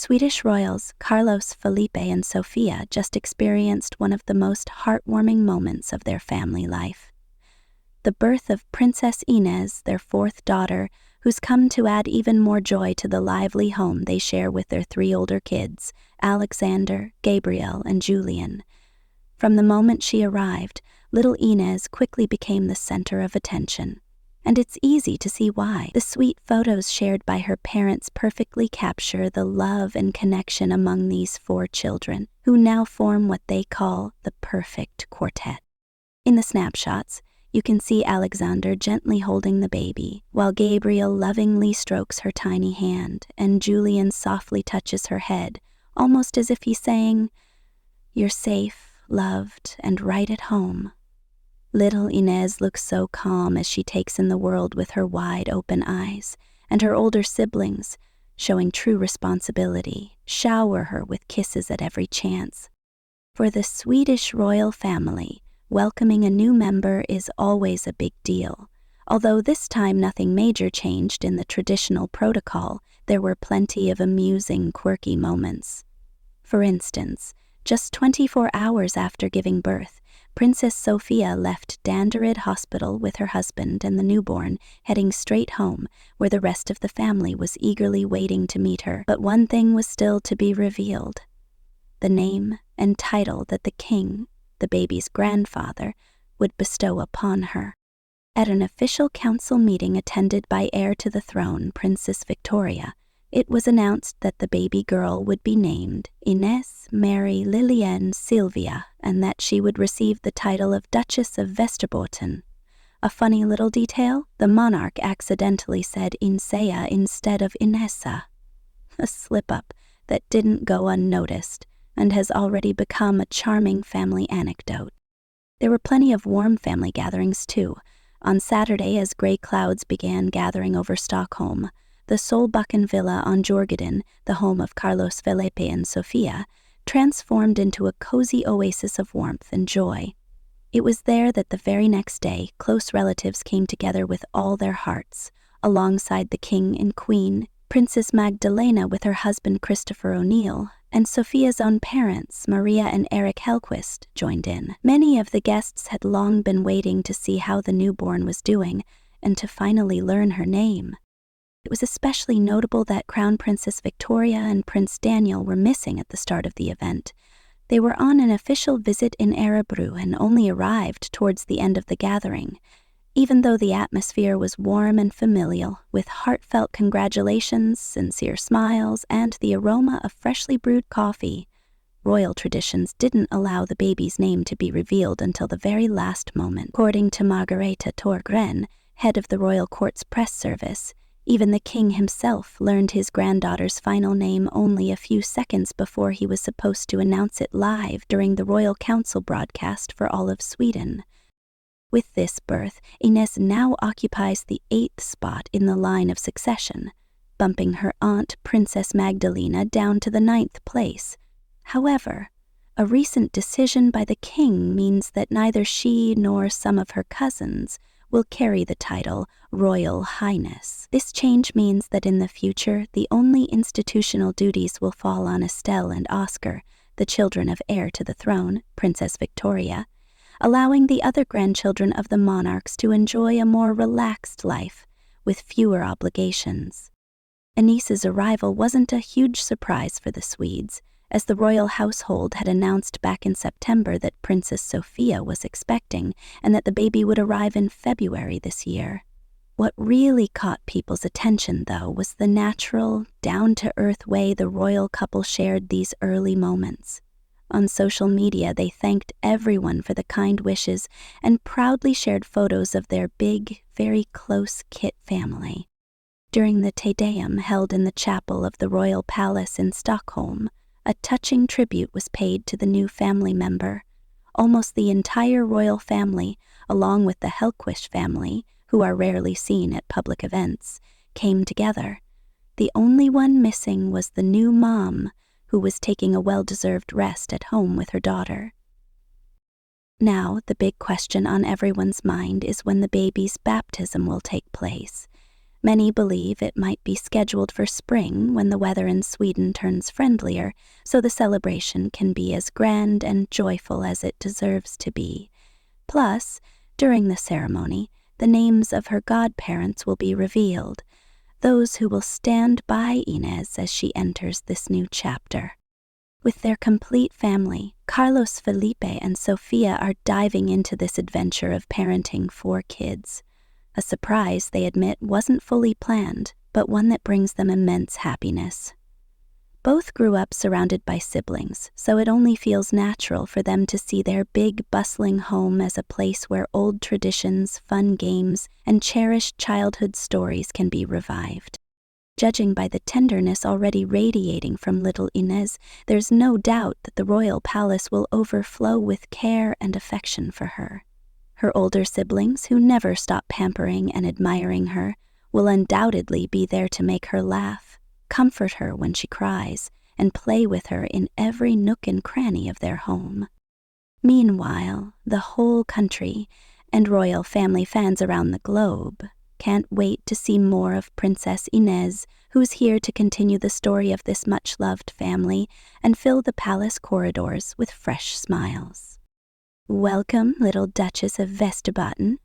Swedish royals Carlos, Felipe, and Sofia just experienced one of the most heartwarming moments of their family life. The birth of Princess Inez, their fourth daughter, who's come to add even more joy to the lively home they share with their three older kids, Alexander, Gabriel, and Julian. From the moment she arrived, little Inez quickly became the center of attention. And it's easy to see why. The sweet photos shared by her parents perfectly capture the love and connection among these four children, who now form what they call the perfect quartet. In the snapshots, you can see Alexander gently holding the baby, while Gabriel lovingly strokes her tiny hand, and Julian softly touches her head, almost as if he's saying, "You're safe, loved, and right at home." Little Inez looks so calm as she takes in the world with her wide open eyes, and her older siblings, showing true responsibility, shower her with kisses at every chance. For the Swedish royal family, welcoming a new member is always a big deal. Although this time nothing major changed in the traditional protocol, there were plenty of amusing, quirky moments. For instance, just 24 hours after giving birth, Princess Sofia left Danderyd Hospital with her husband and the newborn, heading straight home, where the rest of the family was eagerly waiting to meet her. But one thing was still to be revealed: the name and title that the king, the baby's grandfather, would bestow upon her. At an official council meeting attended by heir to the throne, Princess Victoria, it was announced that the baby girl would be named Ines Mari Lilian Silvia, and that she would receive the title of Duchess of Västerbotten. A funny little detail: the monarch accidentally said Insea instead of Inessa. A slip-up that didn't go unnoticed and has already become a charming family anecdote. There were plenty of warm family gatherings too. On Saturday, as gray clouds began gathering over Stockholm, the Solbacken Villa on Djurgården, the home of Carlos, Felipe, and Sofia, transformed into a cozy oasis of warmth and joy. It was there that the very next day, close relatives came together with all their hearts, alongside the king and queen, Princess Magdalena with her husband Christopher O'Neill, and Sofia's own parents, Maria and Eric Hellquist, joined in. Many of the guests had long been waiting to see how the newborn was doing and to finally learn her name. It was especially notable that Crown Princess Victoria and Prince Daniel were missing at the start of the event. They were on an official visit in Örebro and only arrived towards the end of the gathering. Even though the atmosphere was warm and familial, with heartfelt congratulations, sincere smiles, and the aroma of freshly brewed coffee, royal traditions didn't allow the baby's name to be revealed until the very last moment. According to Margareta Torgren, head of the royal court's press service, even the king himself learned his granddaughter's final name only a few seconds before he was supposed to announce it live during the Royal Council broadcast for all of Sweden. With this birth, Ines now occupies the 8th spot in the line of succession, bumping her aunt, Princess Magdalena, down to the 9th place. However, a recent decision by the king means that neither she nor some of her cousins will carry the title Royal Highness. This change means that in the future, the only institutional duties will fall on Estelle and Oscar, the children of heir to the throne, Princess Victoria, allowing the other grandchildren of the monarchs to enjoy a more relaxed life with fewer obligations. Anice's arrival wasn't a huge surprise for the Swedes, as the royal household had announced back in September that Princess Sofia was expecting and that the baby would arrive in February this year. What really caught people's attention, though, was the natural, down-to-earth way the royal couple shared these early moments. On social media, they thanked everyone for the kind wishes and proudly shared photos of their big, very close Kit family. During the Te Deum held in the chapel of the Royal Palace in Stockholm, a touching tribute was paid to the new family member. Almost the entire royal family, along with the Hellquist family, who are rarely seen at public events, came together. The only one missing was the new mom, who was taking a well-deserved rest at home with her daughter. Now, the big question on everyone's mind is when the baby's baptism will take place. Many believe it might be scheduled for spring when the weather in Sweden turns friendlier, so the celebration can be as grand and joyful as it deserves to be. Plus, during the ceremony, the names of her godparents will be revealed, those who will stand by Inez as she enters this new chapter. With their complete family, Carlos, Felipe, and Sofia are diving into this adventure of parenting 4 kids. A surprise, they admit, wasn't fully planned, but one that brings them immense happiness. Both grew up surrounded by siblings, so it only feels natural for them to see their big, bustling home as a place where old traditions, fun games, and cherished childhood stories can be revived. Judging by the tenderness already radiating from little Inez, there's no doubt that the royal palace will overflow with care and affection for her. Her older siblings, who never stop pampering and admiring her, will undoubtedly be there to make her laugh, comfort her when she cries, and play with her in every nook and cranny of their home. Meanwhile, the whole country, and royal family fans around the globe, can't wait to see more of Princess Inez, who's here to continue the story of this much-loved family and fill the palace corridors with fresh smiles. Welcome, little Duchess of Västerbotten.